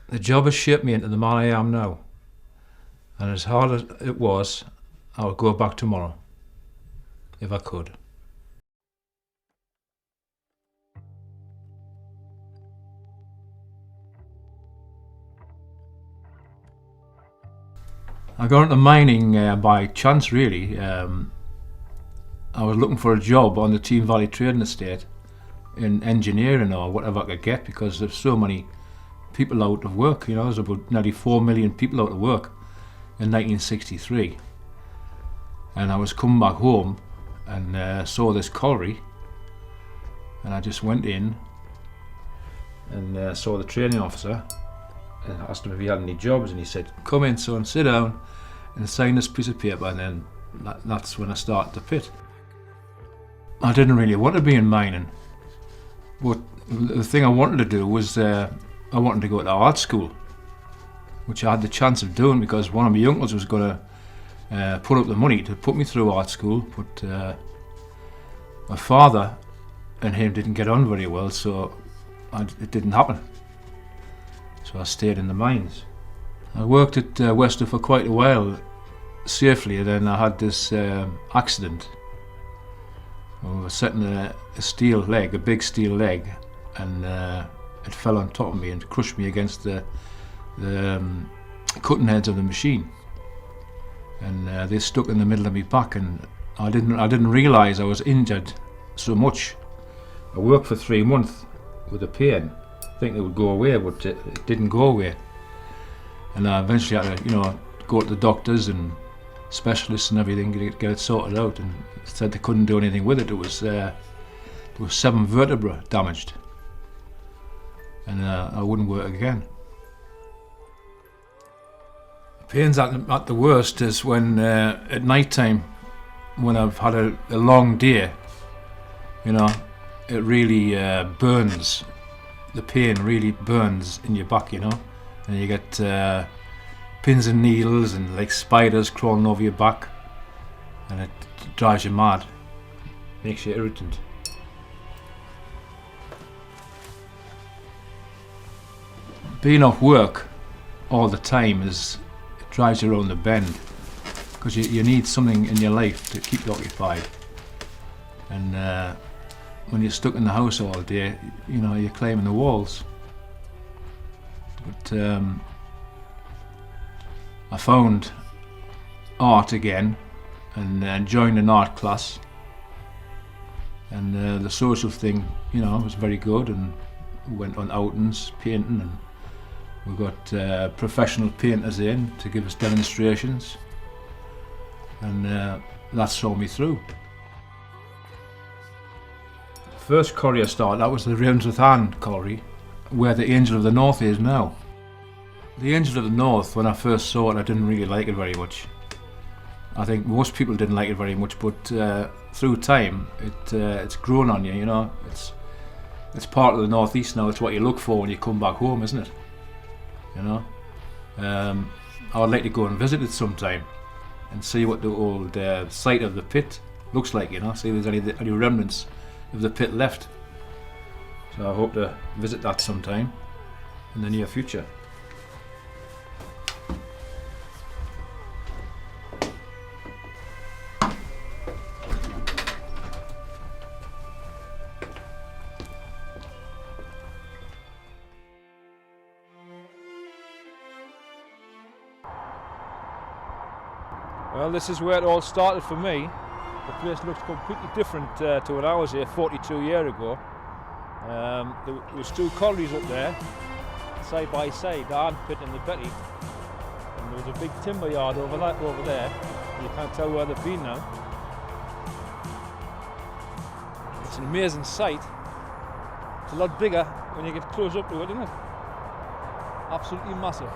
The job has shaped me into the man I am now. And as hard as it was, I would go back tomorrow, if I could. I got into mining by chance, really. I was looking for a job on the Team Valley Trading Estate in engineering or whatever I could get, because there's so many people out of work. There's about nearly 4 million people out of work in 1963. And I was coming back home and saw this colliery, and I just went in and saw the training officer and asked him if he had any jobs, and he said, "Come in, son, sit down and sign this piece of paper." And then that's when I started the pit. I didn't really want to be in mining, but the thing I wanted to do was I wanted to go to art school, which I had the chance of doing because one of my uncles was going to put up the money to put me through art school, but my father and him didn't get on very well, so it didn't happen. So I stayed in the mines. I worked at Westoe for quite a while safely, and then I had this accident. We were setting a steel leg, a big steel leg, and it fell on top of me and crushed me against the cutting heads of the machine. And they stuck in the middle of my back, and I didn't realise I was injured so much. I worked for 3 months with the pain, thinking it would go away, but it didn't go away. And I eventually had to, go to the doctors and specialists and everything to get it sorted out, and said they couldn't do anything with it. It was there was 7 vertebrae damaged, and I wouldn't work again. The pains at the worst is when at night time, when I've had a long day, it really burns. The pain really burns in your back, and you get pins and needles and like spiders crawling over your back, and it drives you mad, makes you irritant. Being off work all the time it drives you around the bend, because you need something in your life to keep you occupied, and when you're stuck in the house all day, you're climbing the walls. But I found art again and joined an art class, and the social thing, was very good, and we went on outings painting, and we got professional painters in to give us demonstrations, and that saw me through. The first colliery I started, that was the Ravensworth colliery, where the Angel of the North is now. The Angel of the North, when I first saw it, I didn't really like it very much. I think most people didn't like it very much, but through time, it's grown on you. It's part of the Northeast now. It's what you look for when you come back home, isn't it? I would like to go and visit it sometime and see what the old site of the pit looks like. See if there's any remnants of the pit left. So I hope to visit that sometime in the near future. Well, this is where it all started for me. The place looks completely different to when I was here 42 years ago. There was 2 collieries up there, side by side, the Ant Pit and the Betty. And there was a big timber yard over there. You can't tell where they've been now. It's an amazing sight. It's a lot bigger when you get close up to it, isn't it? Absolutely massive.